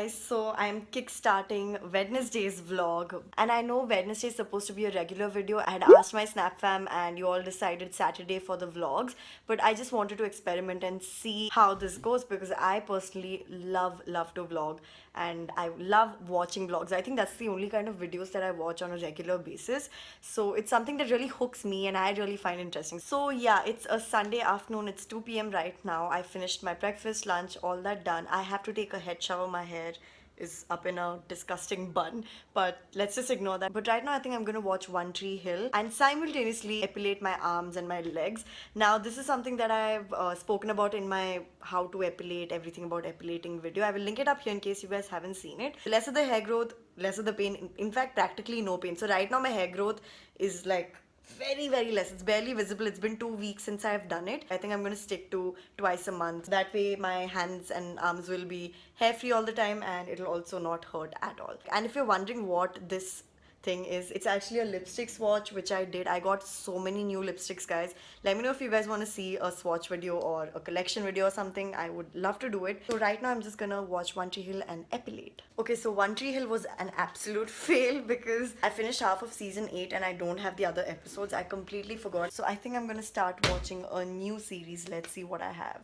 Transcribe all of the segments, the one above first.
guys, so I'm kickstarting Wednesday's vlog, and I know Wednesday is supposed to be a regular video. I had asked my Snap fam and you all decided Saturday for the vlogs, but I just wanted to experiment and see how this goes because I personally love to vlog and I love watching vlogs. I think that's the only kind of videos that I watch on a regular basis. So it's something that really hooks me and I really find interesting. So yeah, it's a Sunday afternoon, it's 2 p.m. right now. I finished my breakfast, lunch, all that done. I have to take a head shower. My hair is up in a disgusting bun, but let's just ignore that. But right now I think I'm gonna watch One Tree Hill and simultaneously epilate my arms and my legs. Now this is something that I've spoken about in my how to epilate, everything about epilating video. I will link it up here in case you guys haven't seen it. Less of the hair growth, less of the pain, in fact practically no pain. So right now my hair growth is like very less. It's barely visible. It's been 2 weeks since I've done it. I think I'm gonna stick to twice a month. That way my hands and arms will be hair free all the time and it'll also not hurt at all. And if you're wondering what this thing is, it's actually a lipstick swatch which I did. I got so many new lipsticks, guys. Let me know if you guys want to see a swatch video or a collection video or something. I would love to do it. So right now I'm just gonna watch One Tree Hill and epilate. Okay, so One Tree Hill was an absolute fail because I finished half of season 8 and I don't have the other episodes. I completely forgot. So I think I'm gonna start watching a new series. Let's see what I have.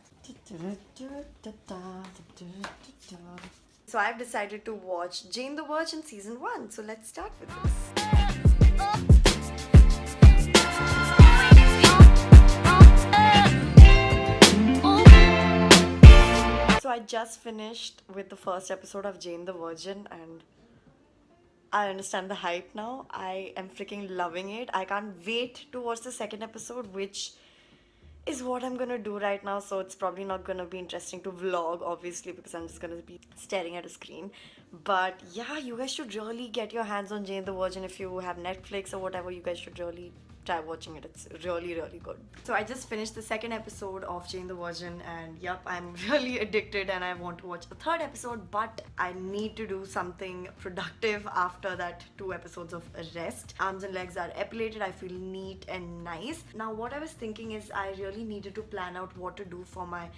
So I've decided to watch Jane the Virgin season 1. So let's start with this. So I just finished with the first episode of Jane the Virgin and I understand the hype now. I am freaking loving it. I can't wait to watch the second episode, which is what I'm gonna do right now. So it's probably not gonna be interesting to vlog, obviously, because I'm just gonna be staring at a screen. But yeah, you guys should really get your hands on Jane the Virgin. If you have Netflix or whatever, you guys should really try watching it. It's really good. So I just finished the second episode of Jane the Virgin and yep, I'm really addicted and I want to watch the third episode, but I need to do something productive after that 2 episodes of rest. Arms and legs are epilated. I feel neat and nice. Now what I was thinking is I really needed to plan out what to do for my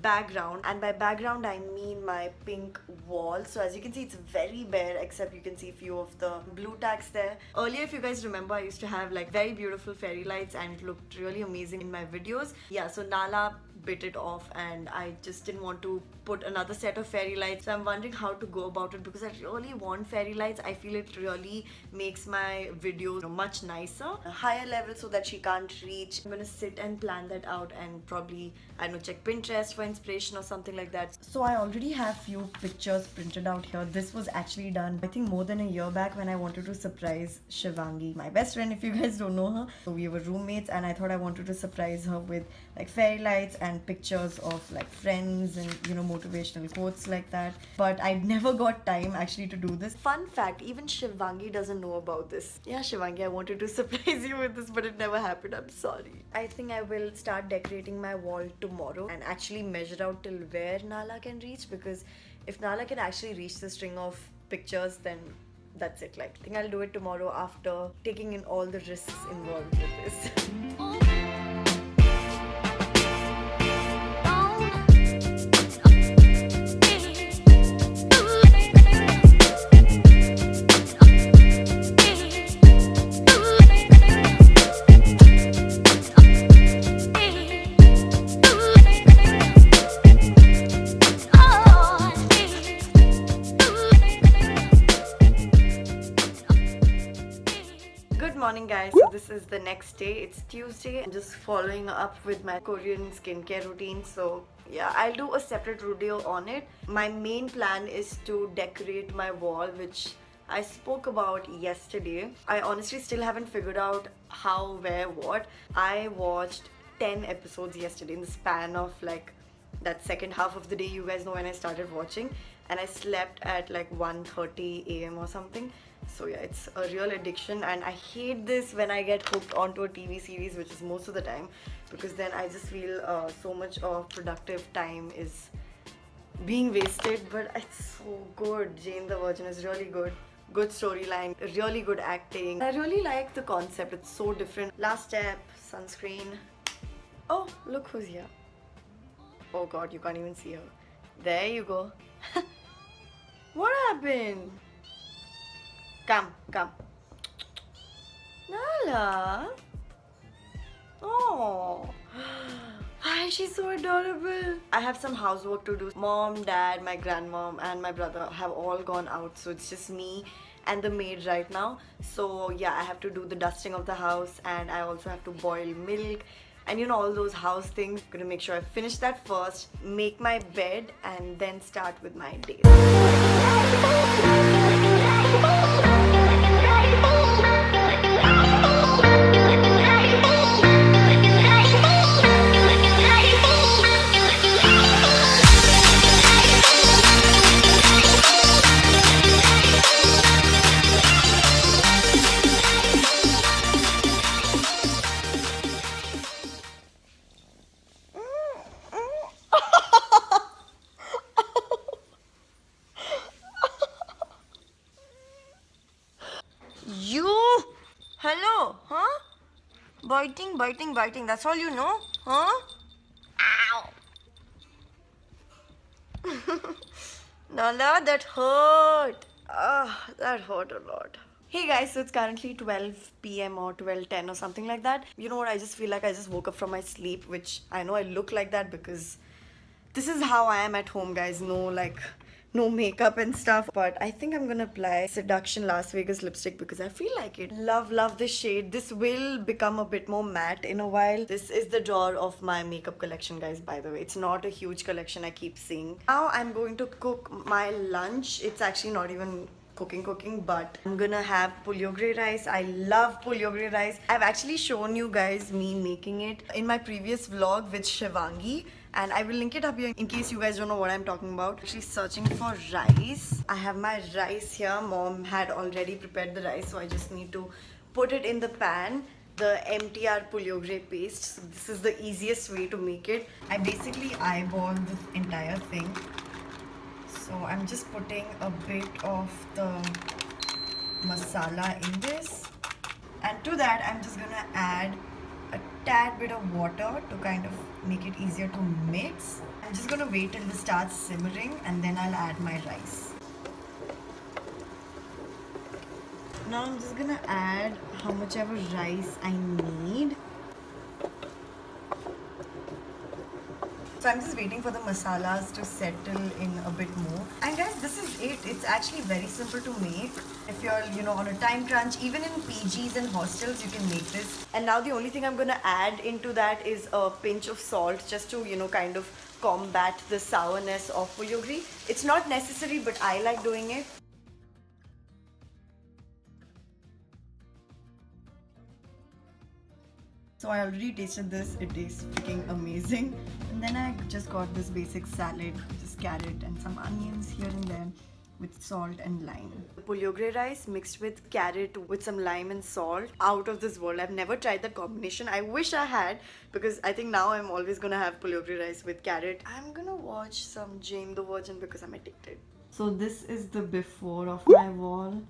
background, and by background I mean my pink wall. So as you can see, it's very bare except you can see a few of the blue tags there. Earlier, if you guys remember, I used to have like very beautiful fairy lights and it looked really amazing in my videos. Yeah, so Nala bit it off and I just didn't want to put another set of fairy lights. So I'm wondering how to go about it because I really want fairy lights. I feel it really makes my videos much nicer, a higher level so that she can't reach. I'm gonna sit and plan that out and probably, I don't know, check Pinterest for inspiration or something like that. So I already have few pictures printed out here. This was actually done I think more than a year back when I wanted to surprise Shivangi, my best friend, if you guys don't know her. So we were roommates and I thought I wanted to surprise her with like fairy lights and pictures of like friends and motivational quotes like that, but I never got time actually to do this. Fun fact, even Shivangi doesn't know about this. Yeah, Shivangi, I wanted to surprise you with this but it never happened. I'm sorry. I think I will start decorating my wall tomorrow and actually measure out till where Nala can reach, because if Nala can actually reach the string of pictures, then that's it. Like, I think I'll do it tomorrow after taking in all the risks involved with this. Good morning, guys. So this is the next day. It's Tuesday. I'm just following up with my Korean skincare routine. So yeah, I'll do a separate video on it. My main plan is to decorate my wall, which I spoke about yesterday. I honestly still haven't figured out how, where, what. I watched 10 episodes yesterday in the span of like that second half of the day. You guys know when I started watching, and I slept at like 1:30 a.m. or something. So yeah, it's a real addiction and I hate this when I get hooked onto a TV series, which is most of the time, because then I just feel so much of productive time is being wasted. But it's so good. Jane the Virgin is really good. Good storyline, really good acting. I really like the concept. It's so different. Last step, sunscreen. Oh, look who's here. Oh god, you can't even see her. There you go. What happened? Come, come. Nala. Oh. Why is she so adorable? I have some housework to do. Mom, dad, my grandmom, and my brother have all gone out, so it's just me and the maid right now. So yeah, I have to do the dusting of the house, and I also have to boil milk and you know, all those house things. Gonna make sure I finish that first, make my bed, and then start with my day. You? Hello? Huh? Biting, biting, biting. That's all you know? Huh? Ow! Nala, that hurt. Ah, that hurt a lot. Hey guys, so it's currently 12 p.m. or 12:10 or something like that. You know what? I just feel like I just woke up from my sleep, which I know I look like that because this is how I am at home, guys. No makeup and stuff. But I think I'm gonna apply Seduction Las Vegas lipstick because I feel like it. Love this shade. This will become a bit more matte in a while. This is the drawer of my makeup collection, guys, by the way. It's not a huge collection, I keep saying. Now I'm going to cook my lunch. It's actually not even cooking, but I'm gonna have puliogre rice. I love puliogre rice. I've actually shown you guys me making it in my previous vlog with Shivangi, and I will link it up here in case you guys don't know what I'm talking about. Actually searching for rice. I have my rice here. Mom had already prepared the rice, so I just need to put it in the pan, the MTR puliogre paste. So this is the easiest way to make it. I basically eyeball the entire thing. So I'm just putting a bit of the masala in this, and to that I'm just gonna add a tad bit of water to kind of make it easier to mix. I'm just gonna wait till this starts simmering and then I'll add my rice. Now I'm just gonna add how much ever rice I need. So I'm just waiting for the masalas to settle in a bit more. And guys, this is it. It's actually very simple to make. If you're, on a time crunch, even in PGs and hostels, you can make this. And now the only thing I'm gonna add into that is a pinch of salt just to, kind of combat the sourness of puliogre. It's not necessary, but I like doing it. So I already tasted this, it tastes freaking amazing. And then I just got this basic salad, just carrot and some onions here and there with salt and lime. Puliogre rice mixed with carrot with some lime and salt. Out of this world. I've never tried that combination. I wish I had, because I think now I'm always gonna have puliogre rice with carrot. I'm gonna watch some Jane the Virgin because I'm addicted. So this is the before of my wall.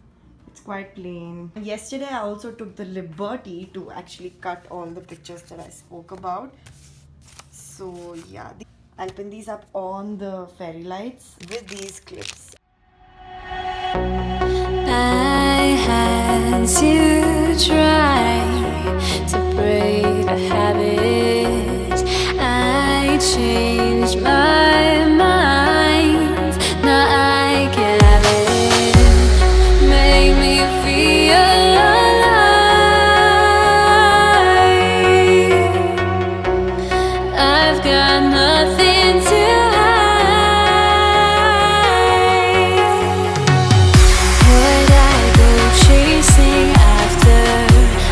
It's quite plain. Yesterday I also took the liberty to actually cut all the pictures that I spoke about. So yeah, I'll pin these up on the fairy lights with these clips. I had to try to break the habit. I changed my mind. Now I can have it. Make me feel alive. I've got nothing to would I go chasing after?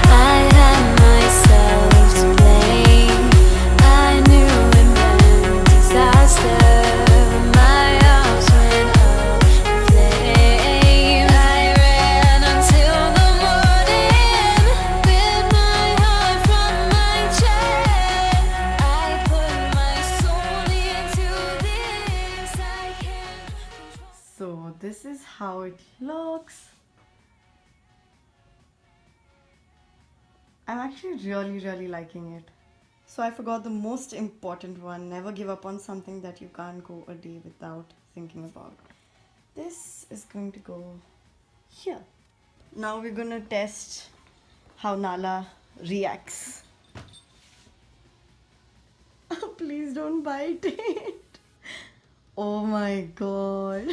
I had myself to blame. I knew it meant disaster. My arms went up in flames. I ran until the morning with my heart from my chest. I put my soul into this. I can't. So this is how it looks. I'm actually really liking it. So I forgot the most important one. Never give up on something that you can't go a day without thinking about. This is going to go here. Now we're gonna test how Nala reacts. Please don't bite it. Oh my god.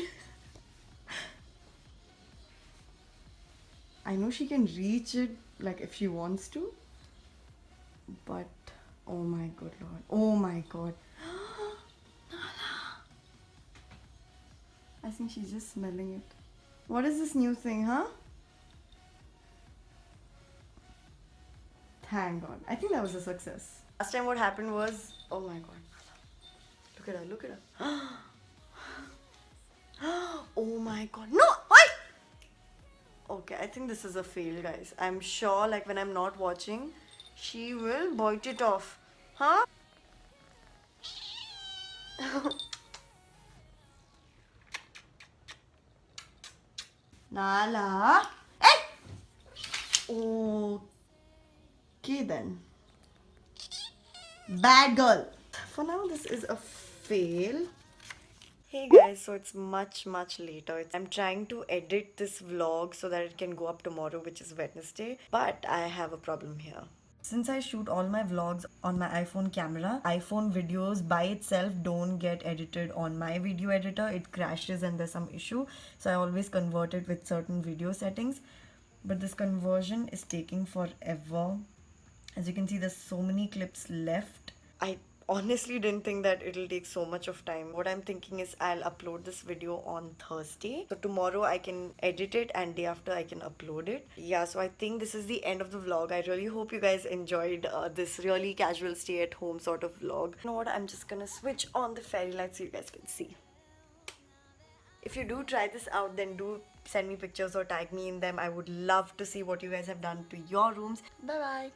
I know she can reach it like if she wants to. But oh my good lord. Oh my god. Nala. I think she's just smelling it. What is this new thing, huh? Thank God. I think that was a success. Last time what happened was, oh my God. Look at her, look at her. Oh my God. No! Why? Okay, I think this is a fail, guys. I'm sure, like, when I'm not watching, she will bite it off. Huh? Nala. Hey! Okay then. Bad girl. For now, this is a fail. Hey guys, so it's much later. I'm trying to edit this vlog so that it can go up tomorrow, which is Wednesday. But I have a problem here. Since I shoot all my vlogs on my iPhone camera, iPhone videos by itself don't get edited on my video editor. It crashes and there's some issue. So I always convert it with certain video settings. But this conversion is taking forever. As you can see, there's so many clips left. I honestly didn't think that it'll take so much of time. What I'm thinking is I'll upload this video on Thursday. So tomorrow I can edit it and day after I can upload it. Yeah, so I think this is the end of the vlog. I really hope you guys enjoyed this really casual stay at home sort of vlog. You know what? I'm just gonna switch on the fairy lights so you guys can see. If you do try this out, then do send me pictures or tag me in them. I would love to see what you guys have done to your rooms. Bye bye.